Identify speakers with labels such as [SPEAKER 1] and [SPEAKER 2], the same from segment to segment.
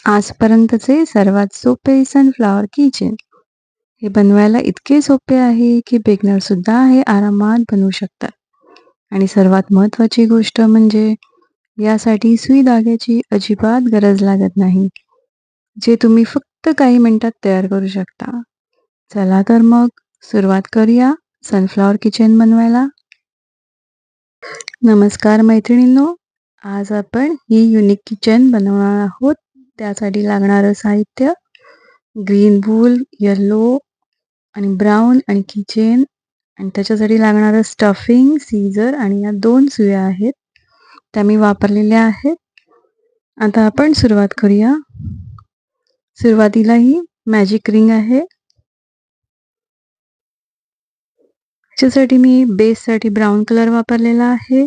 [SPEAKER 1] आजपर्यंतचे सर्वात सोपे sunflower kitchen. हे बनवायला इतके सोपे आहे की बिगनर सुद्धा हे आरामात बनवू शकतात. आणि सर्वात महत्त्वाची गोष्ट म्हणजे यासाठी सुई धाग्याची अजिबात गरज लागत नाही, जे तुम्ही फक्त काही मिनिटात तयार करू शकता. चला तर मग सुरुवात करूया सनफ्लॉवर किचन बनवायला. नमस्कार मैत्रिणींनो, आज आपण ही युनिक किचन बनवणार आहोत. त्यासाठी लागणारं साहित्य ग्रीन वूल, येल्लो आणि ब्राऊन आणि किचन आणि त्याच्यासाठी लागणारं स्टफिंग, सीझर आणि या 2 सुया आहेत, त्या मी वापरलेल्या आहेत. आता आपण सुरुवात करूया. सुरुवातीला ही मॅजिक रिंग आहे. त्याच्यासाठी मी बेससाठी ब्राऊन कलर वापरलेला आहे.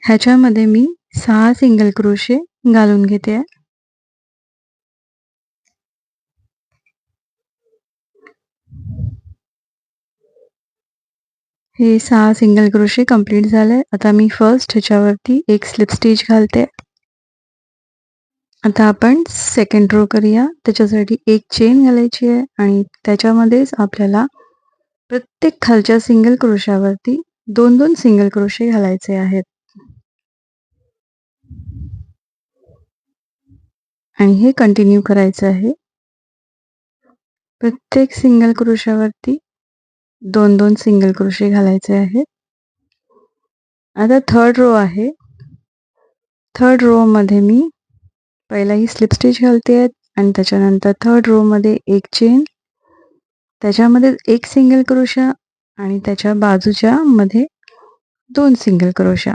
[SPEAKER 1] ह्याच्यामध्ये मी 6 सिंगल क्रोशे घालून घेते. हे 6 सिंगल क्रोशे कंप्लीट झाले. आता मी फर्स्ट ह्याच्यावरती एक स्लिप स्टिच घालते. आता आपण सेकंड रो करूया. त्याच्यासाठी एक चेन घालायची आहे आणि त्याच्यामध्येच आपल्याला प्रत्येक खालच्या सिंगल क्रोशावरती 2-2 सिंगल क्रोशे घालायचे आहेत. आणि हे कंटिन्यू करायचं आहे. प्रत्येक सिंगल क्रोशावरती 2-2 सिंगल क्रोशे घालायचे आहेत. आता थर्ड रो आहे. थर्ड रोमध्ये मी पहिला ही स्लिप स्टिच घालते आहे आणि त्याच्यानंतर थर्ड रोमध्ये एक चेन, त्याच्यामध्ये एक सिंगल क्रोशा आणि त्याच्या बाजूच्या मध्ये 2 सिंगल क्रोशा.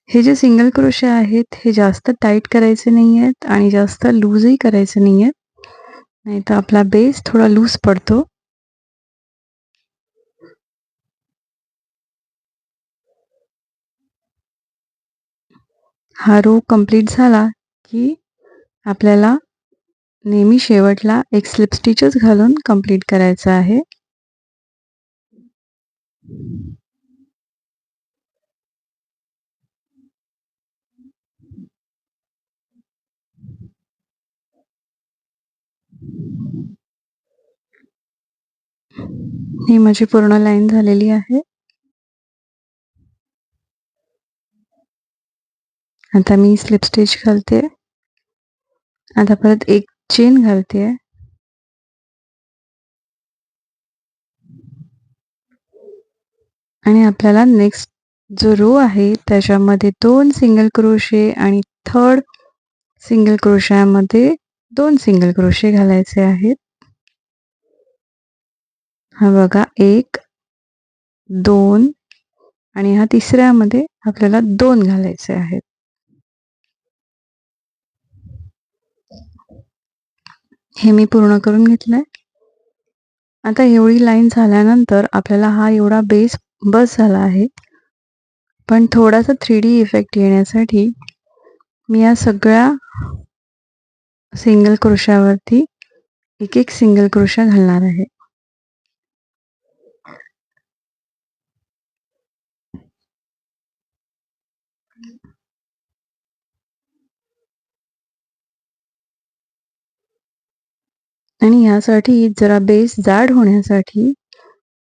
[SPEAKER 1] हे जे सिंगल क्रोशे आहेत हे जास्त टाईट करायचे नाही आहेत आणि जास्त लूजही करायचे नाही आहेत, नाहीतर आपला बेस थोडा लूज पडतो. हा रो कंप्लीट झाला की आपल्याला नेहमी शेवटला एक स्लिप स्टिचच घालून कंप्लीट करायचं आहे. ही माझी पूर्ण लाईन झालेली आहे. आता मी स्लिप स्टिच घालते. आता परत एक चेन घालते आहे. आणि आपल्याला नेक्स्ट जो रो आहे त्याच्यामध्ये 2 सिंगल क्रोशे आणि थर्ड सिंगल क्रोशामध्ये 2 सिंगल क्रोशे घालायचे आहेत. हा बघा 1, 2 आणि ह्या तिसऱ्यामध्ये आपल्याला 2 घालायचे आहेत. हे मी पूर्ण करून घेतलंय. आता एवढी लाईन झाल्यानंतर आपल्याला हा एवढा बेस बस झाला आहे. पण थोडासा 3D इफेक्ट येण्यासाठी मी या सगळ्या सिंगल क्रोशावरती एक सिंगल क्रोशा घालणार आहे. आणि यासाठी जरा बेस जाड होण्यासाठी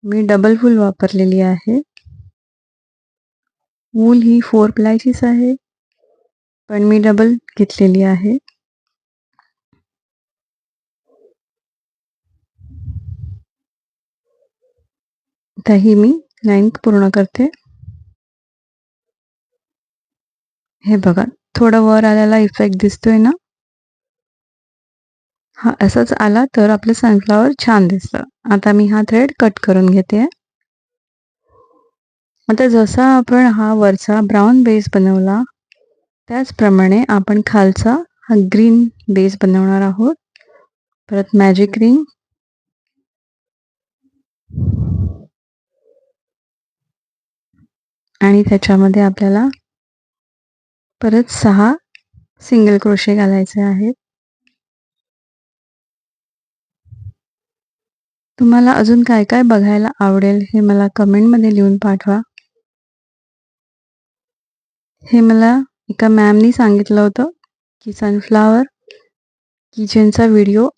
[SPEAKER 1] मी डबल वूल वापरलेली आहे. वूल ही 4 प्लायचीच आहे, पण मी डबल घेतलेली आहे. आता ही मी लाईन पूर्ण करते. हे बघा थोडा वर आलेला इफेक्ट दिसतोय ना. हा असाच आला तर आपलं सनफ्लॉवर छान दिसतं. आता मी हा थ्रेड कट करून घेते. आता जसा आपण हा वरचा ब्राऊन बेस बनवला त्याचप्रमाणे आपण खालचा हा ग्रीन बेस बनवणार आहोत. परत मॅजिक रिंग आणि त्याच्यामध्ये आपल्याला परत 6 सिंगल क्रोशे घालायचे आहेत. तुम्हाला अजून काय काय बघायला आवडेल हे मला कमेंटमध्ये लिहून पाठवा. हे मला एका मॅमनी सांगितलं होतं की सनफ्लॉवर किचनचा व्हिडिओ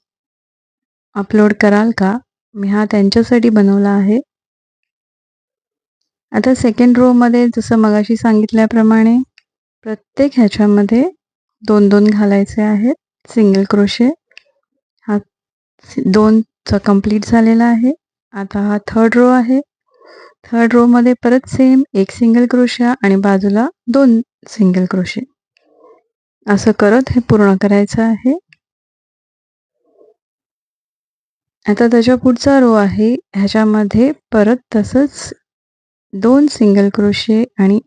[SPEAKER 1] अपलोड कराल का? मी हा त्यांच्यासाठी बनवला आहे. आता सेकंड रोमध्ये जसं मगाशी सांगितल्याप्रमाणे प्रत्येक ह्याच्यामध्ये 2-2 घालायचे आहेत. सिंगल क्रोशे हा 2चा कंप्लीट झालेला आहे. आता हा थर्ड रो आहे. थर्ड रोमध्ये परत सेम 1 सिंगल क्रोशा आणि बाजूला 2 सिंगल क्रोशे. असं करत हे पूर्ण करायचं आहे. आता त्याच्या पुढचा रो आहे. ह्याच्यामध्ये परत तसंच 2 सिंगल क्रोशे आणि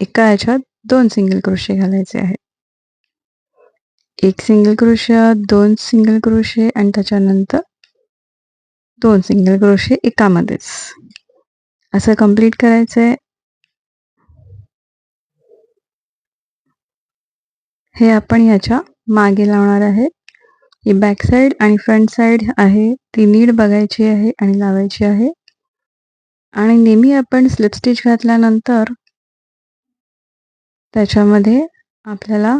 [SPEAKER 1] एका ह्याच्यात 2 सिंगल क्रोशे घालायचे आहेत. 1 सिंगल क्रोशा, 2 सिंगल क्रोशे आणि त्याच्यानंतर 2 सिंगल क्रोशे एकामध्येच. असं कंप्लीट करायचं आहे. हे आपण ह्याच्या मागे लावणार आहे. ही बॅक साईड आणि फ्रंट साईड आहे ती नीट बघायची आहे आणि लावायची आहे. आणि नेहमी आपण स्लिप स्टिच घातल्यानंतर त्याच्यामध्ये आपल्याला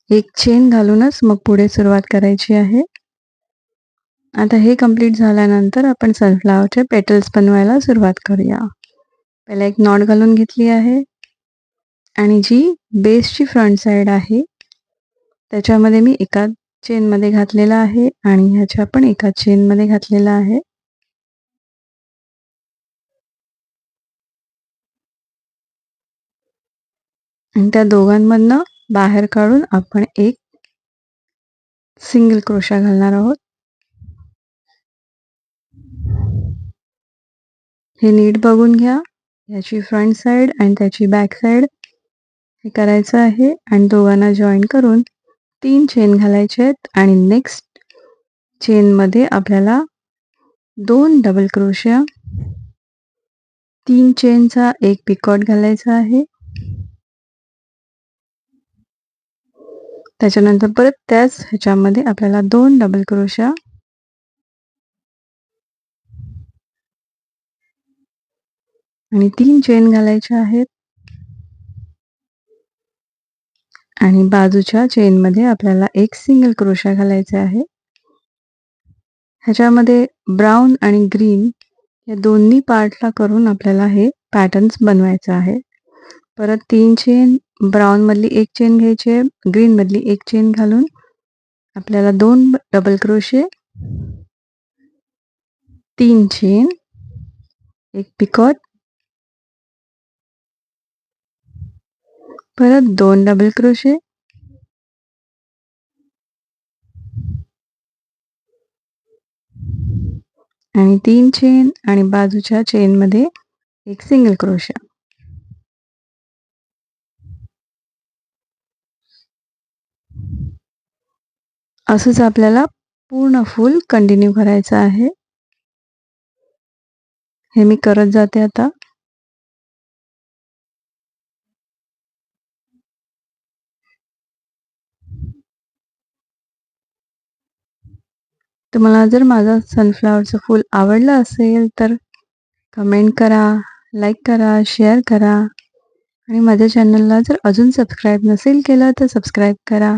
[SPEAKER 1] एक चेन घालूनच मग पुढे सुरुवात करायची आहे. आता हे कंप्लीट झाल्यानंतर आपण सनफ्लॉवरचे पेटल्स बनवायला सुरुवात करूया. पहिला एक नॉट घालून घेतली आहे आणि जी बेसची फ्रंट साईड आहे त्याच्यामध्ये मी एका चेनमध्ये घातलेला आहे आणि ह्याच्या पण एका चेनमध्ये घातलेला आहे. आणि त्या दोघांमधनं बाहेर काढून आपण एक सिंगल क्रोशा घालणार आहोत. हे नीट बघून घ्या. याची फ्रंट साईड आणि त्याची बॅक साईड हे करायचं आहे आणि दोघांना जॉईन करून 3 चेन घालायचे आहेत आणि नेक्स्ट चेनमध्ये आपल्याला 2 डबल क्रोशा, 3 चेनचा एक पिकॉट घालायचा आहे. त्याच्यानंतर परत त्याच ह्याच्यामध्ये आपल्याला 2 डबल क्रोशा आणि 3 चेन घालायच्या आहेत. आणि बाजूच्या चेनमध्ये आपल्याला एक सिंगल क्रोशा घालायचा आहे. ह्याच्यामध्ये ब्राऊन आणि ग्रीन या दोन्ही पार्टला करून आपल्याला हे पॅटर्न्स बनवायचं आहे. परत 3 चेन, ब्राऊनमधली एक चेन घ्यायची आहे, ग्रीनमधली एक चेन घालून आपल्याला 2 डबल क्रोशे, 3 चेन, एक पिकॉट, परत 2 डबल क्रोशे आणि 3 चेन आणि बाजूच्या चेनमध्ये एक सिंगल क्रोशा. असंच आपल्याला पूर्ण फुल कंटिन्यू करायचं आहे. हे मी करत जाते आता. तुम्हाला जर माझं सनफ्लॉवरचं फूल आवडलं असेल तर कमेंट करा, लाईक करा, शेअर करा आणि माझ्या चॅनलला जर अजून सबस्क्राईब नसेल केलं तर सबस्क्राईब करा.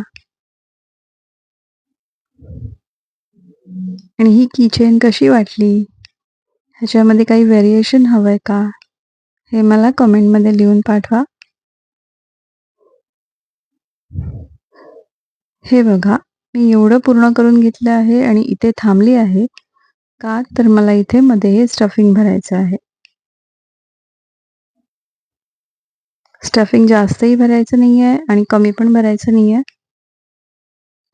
[SPEAKER 1] आणि ही कीचेन कशी वाटली? ह्याच्यामध्ये काही व्हेरिएशन हवं आहे का? हे मला कमेंटमध्ये लिहून पाठवा. हे बघा, मी एवढं पूर्ण करून घेतलं आहे आणि इथे थांबली आहे. का? तर मला इथे मध्ये हे स्टफिंग भरायचं आहे. स्टफिंग जास्तही भरायचं नाही आहे आणि कमी पण भरायचं नाही आहे.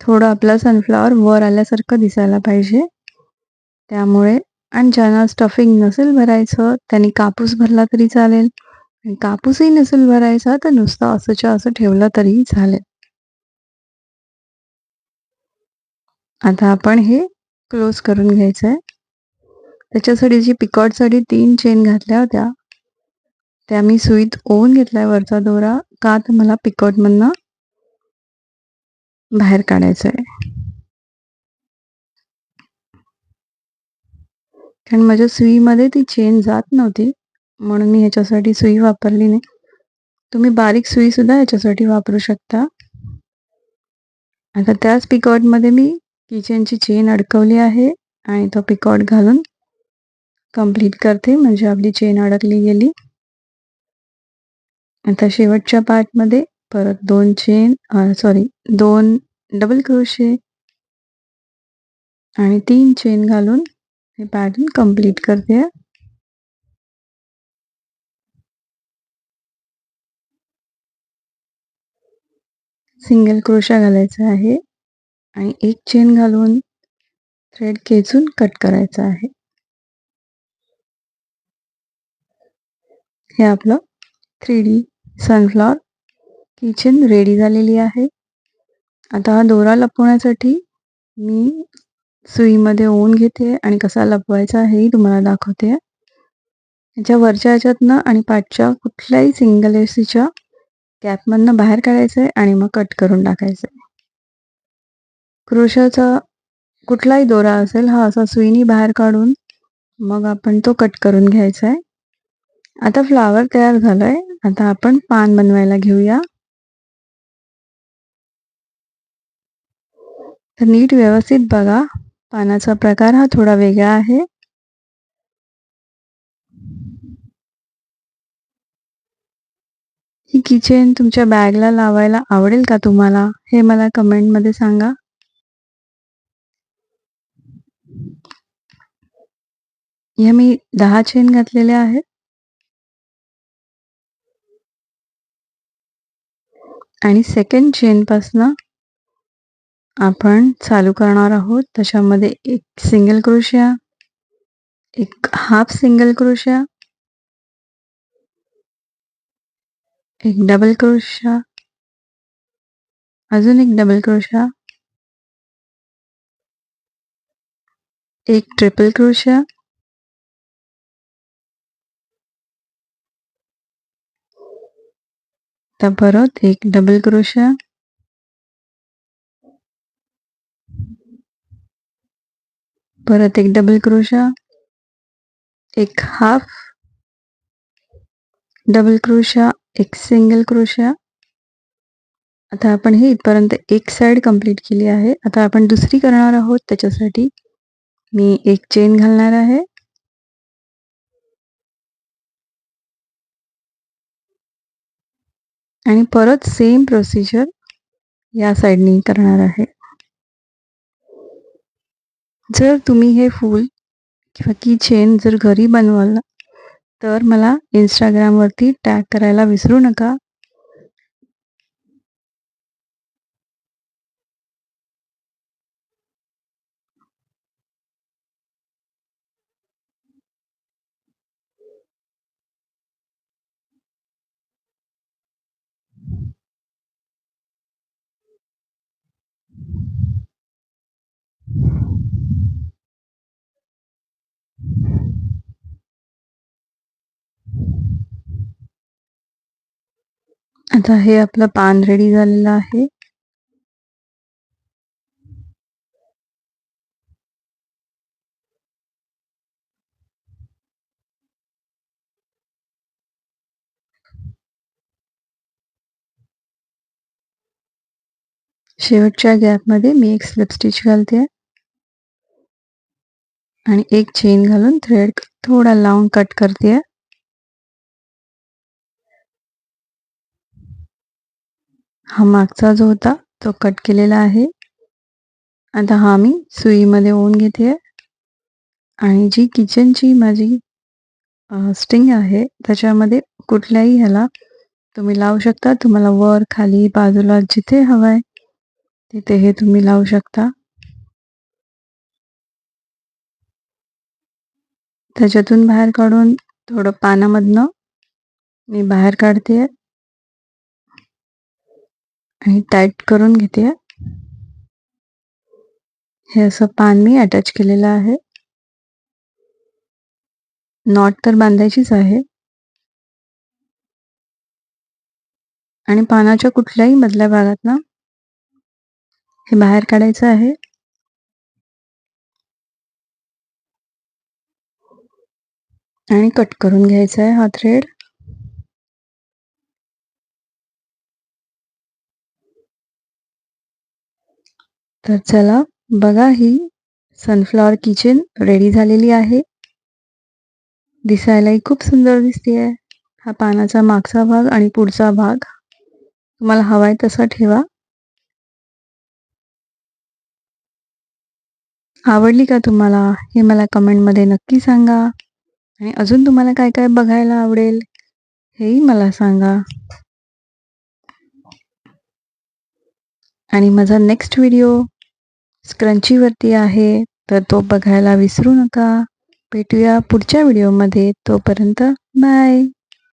[SPEAKER 1] थोडं आपलं सनफ्लॉवर वर आल्यासारखं दिसायला पाहिजे. त्यामुळे आणि ज्यांना स्टफिंग नसेल भरायचं त्यांनी कापूस भरला तरी चालेल आणि कापूसही नसेल भरायचा तर नुसतं असंच्या असं ठेवलं तरीही चालेल. आता आपण हे क्लोज करून घ्यायचं आहे. त्याच्यासाठी जी पिकॉटसाठी 3 चेन घातल्या होत्या त्या मी सुईत ओवून घेतलाय वरचा दोरा. का? तर मला पिकॉटमधनं बाहेर काढायचं आहे. कारण माझ्या सुईमध्ये ती चेन जात नव्हती, म्हणून मी ह्याच्यासाठी सुई वापरली नाही. तुम्ही बारीक सुईसुद्धा ह्याच्यासाठी वापरू शकता. आता त्याच पिकॉटमध्ये मी किचनची चेन अडकवली आहे आणि तो पिकॉट घालून कंप्लीट करते, म्हणजे आपली चेन अडकली गेली. आता शेवटच्या पार्टमध्ये परत 2 डबल क्रोशे आणि 3 चेन घालून हे पॅटर्न कंप्लीट करते. सिंगल क्रोशा घालायचा आहे आणि 1 चेन घालून थ्रेड खेचून कट करायचा आहे. हे आपलं 3D सनफ्लॉवर किचन रेडी झालेली आहे. आता हा दोरा लपवण्यासाठी मी सुईमध्ये ओवून घेते आणि कसा लपवायचा हेही तुम्हाला दाखवते. याच्या वरच्या ह्याच्यातनं आणि पाठच्या कुठल्याही सिंगल एसीच्या गॅपमधनं बाहेर काढायचं आहे आणि मग कट करून टाकायचं आहे. क्रोशाचा कुठलाही दोरा असेल हा असा सुईनी बाहेर काढून मग आपण तो कट करून घ्यायचा आहे. आता फ्लावर तयार झालाय. आता आपण पान बनवायला घेऊया. तर नीट व्यवस्थित बघा, पानाचा प्रकार हा थोडा वेगळा आहे. ही किचेन तुमच्या बॅगला लावायला आवडेल का तुम्हाला? हे मला कमेंटमध्ये सांगा. ह्या मी 10 चेन घातलेल्या आहेत. आणि सेकंड चेनपासनं आपण चालू करणार आहोत. त्याच्यामध्ये 1 सिंगल क्रोशिया, 1 हाफ सिंगल क्रोशिया, 1 डबल क्रोशिया, अजून 1 डबल क्रोशिया, 1 ट्रिपल क्रोशिया, तर परत 1 डबल क्रोशिया, परत 1 डबल क्रोशिया, 1 हाफ डबल क्रोशिया, 1 सिंगल क्रोशिया. आता आपण हे इथपर्यंत एक साईड कंप्लीट केली आहे. आता आपण दुसरी करणार आहोत. त्याच्यासाठी मी 1 चेन घालणार आहे. आणि परत सेम प्रोसिजर या साईडनी करणार आहे. जर तुम्ही हे फूल किंवा की चेन जर घरी बनवाल तर मला Instagramवरती टॅग करायला विसरू नका. आता हे आपलं पान रेडी झालेलं आहे. शेवटच्या गॅपमध्ये मी 1 स्लिप स्टिच घालते आणि 1 चेन घालून थ्रेड थोडा लावून कट करते. हा मागचा जो होता तो कट केलेला आहे. आता हा मी सुईमध्ये ओवून घेते आणि जी किचनची माझी स्टिंग आहे त्याच्यामध्ये कुठल्याही ह्याला तुम्ही लावू शकता. तुम्हाला वर, खाली, बाजूला जिथे हवंय तिथे हे तुम्ही लावू शकता. त्याच्यातून बाहेर काढून थोडं पानामधनं मी बाहेर काढते आणि टाईट करून घेते. हे असं पान मी अटॅच केलेलं आहे. नॉट तर बांधायचीच आहे आणि पानाच्या कुठल्याही मधल्या भागातनं हे बाहेर काढायचं आहे. आणि कट करून घ्यायचा आहे हा थ्रेड. तर चला बघा, ही सनफ्लॉवर किचन रेडी झालेली आहे. दिसायलाही खूप सुंदर दिसते आहे. हा पानाचा मागचा भाग आणि पुढचा भाग तुम्हाला हवाय तसा ठेवा. आवडली का तुम्हाला हे मला कमेंटमध्ये नक्की सांगा. आणि अजून तुम्हाला काय काय बघायला आवडेल हेही मला सांगा. आणि माझा नेक्स्ट व्हिडिओ स्क्रंचीवरती आहे, तर तो बघायला विसरू नका. भेटूया पुढच्या व्हिडिओमध्ये. तोपर्यंत बाय.